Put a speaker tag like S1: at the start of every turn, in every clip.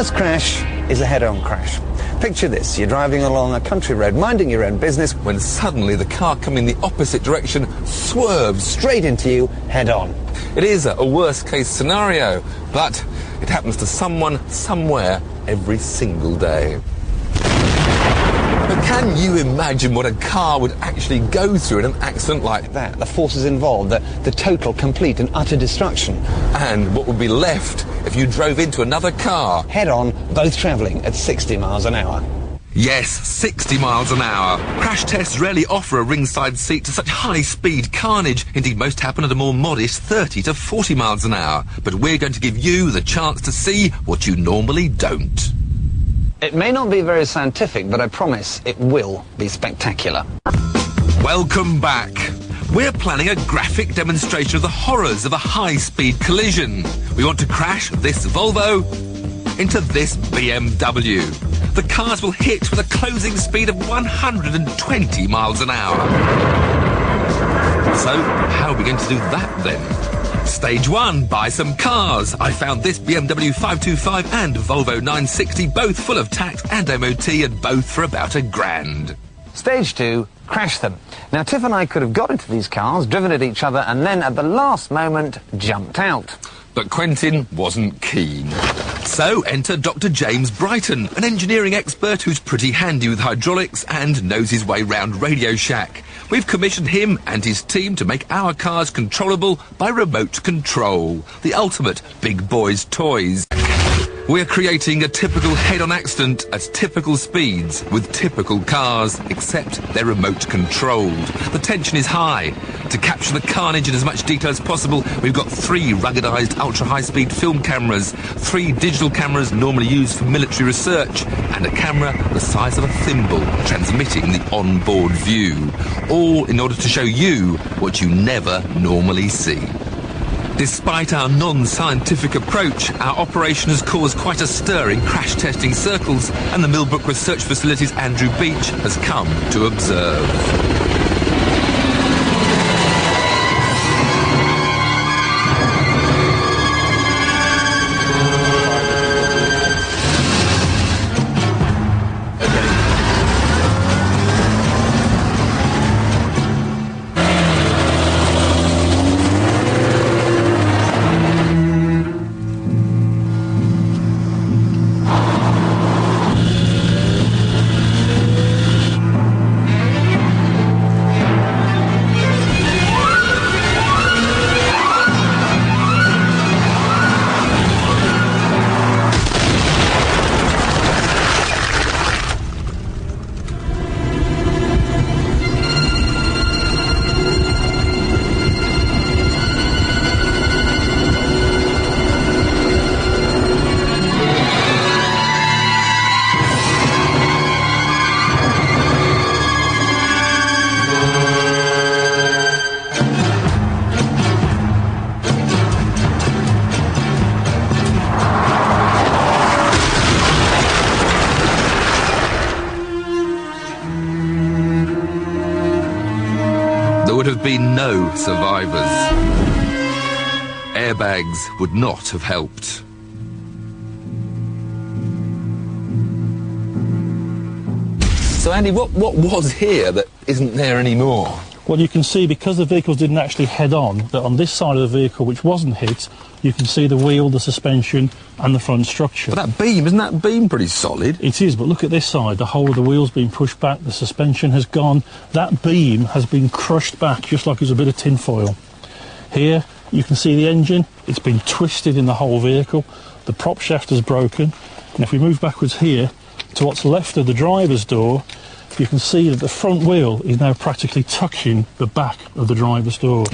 S1: worst crash is a head-on crash. Picture this, you're driving along a country road, minding your own business, when suddenly the car coming the opposite direction swerves straight into you, head-on. It is a worst-case scenario, but it happens to someone, somewhere, every single day. But can you imagine what a car would actually go through in an accident like that? The forces involved, the total, complete and utter destruction. And what would be left if you drove into another car? Head-on, both travelling at 60 miles an hour. Yes, 60 miles an hour. Crash tests rarely offer a ringside seat to such high-speed carnage. Indeed, most happen at a more modest 30 to 40 miles an hour. But we're going to give you the chance to see what you normally don't. It may not be very scientific, but I promise it will be spectacular. Welcome back. We're planning a graphic demonstration of the horrors of a high-speed collision. We want to crash this Volvo into this BMW. The cars will hit with a closing speed of 120 miles an hour. So, how are we going to do that then? Stage 1, buy some cars. I found this BMW 525 and Volvo 960, both full of tax and MOT, and both for about £1,000. Stage 2, crash them. Now, Tiff and I could have got into these cars, driven at each other, and then at the last moment, jumped out. But Quentin wasn't keen. So enter Dr. James Brighton, an engineering expert who's pretty handy with hydraulics and knows his way round Radio Shack. We've commissioned him and his team to make our cars controllable by remote control. The ultimate big boys' toys. We're creating a typical head-on accident at typical speeds with typical cars, except they're remote controlled. The tension is high. To capture the carnage in as much detail as possible, we've got 3 ruggedized ultra-high-speed film cameras, 3 digital cameras normally used for military research, and a camera the size of a thimble transmitting the onboard view. All in order to show you what you never normally see. Despite our non-scientific approach, our operation has caused quite a stir in crash testing circles, and the Millbrook Research Facility's Andrew Beach has come to observe. Would have been no survivors. Airbags would not have helped. So Andy, what was here that isn't there anymore?
S2: Well, you can see, because the vehicles didn't actually head on, that on this side of the vehicle, which wasn't hit, you can see the wheel, the suspension and the front structure.
S1: But that beam, isn't that beam pretty solid?
S2: It is, but look at this side. The whole of the wheel's been pushed back, the suspension has gone. That beam has been crushed back, just like it was a bit of tin foil. Here, you can see the engine. It's been twisted in the whole vehicle. The prop shaft has broken. And if we move backwards here to what's left of the driver's door, you can see that the front wheel is now practically touching the back of the driver's door.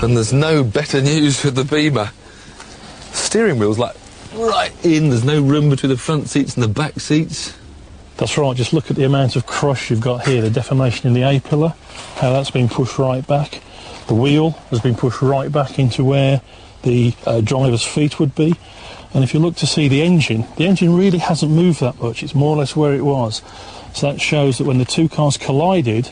S1: And there's no better news for the Beamer. Steering wheel's like right in, there's no room between the front seats and the back seats.
S2: That's right, just look at the amount of crush you've got here, the deformation in the A-pillar, how that's been pushed right back. The wheel has been pushed right back into where the driver's feet would be. And if you look to see the engine really hasn't moved that much. It's more or less where it was. So that shows that when the two cars collided,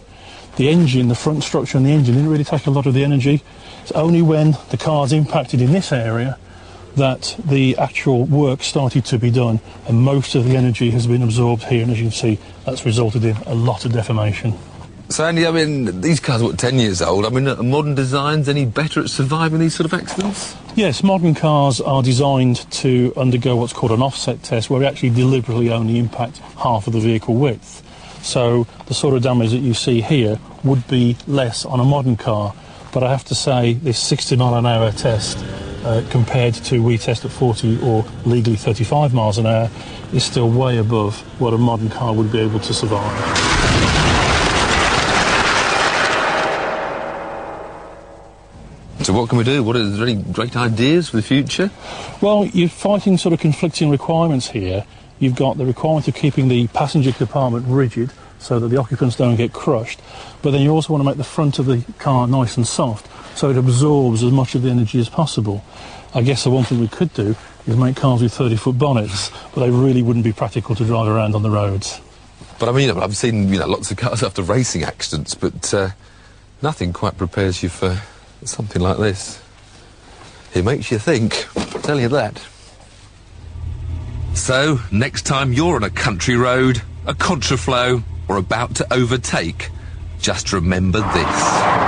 S2: the engine, the front structure and the engine didn't really take a lot of the energy. It's only when the cars impacted in this area that the actual work started to be done, and most of the energy has been absorbed here, and as you can see, that's resulted in a lot of deformation.
S1: So, Andy, I mean, these cars are, what, 10 years old? I mean, are modern designs any better at surviving these sort of accidents?
S2: Yes, modern cars are designed to undergo what's called an offset test, where we actually deliberately only impact half of the vehicle width. So the sort of damage that you see here would be less on a modern car. But I have to say, this 60 mile an hour test, compared to we test at 40 or legally 35 miles an hour, is still way above what a modern car would be able to survive.
S1: So what can we do? What are there any great ideas for the future?
S2: Well, you're fighting sort of conflicting requirements here. You've got the requirement of keeping the passenger compartment rigid so that the occupants don't get crushed, but then you also want to make the front of the car nice and soft so it absorbs as much of the energy as possible. I guess the one thing we could do is make cars with 30-foot bonnets, but they really wouldn't be practical to drive around on the roads.
S1: But I mean, I've seen, you know, lots of cars after racing accidents, but nothing quite prepares you for something like this. It makes you think, I'll tell you that. So, next time you're on a country road, a contraflow, or about to overtake, just remember this.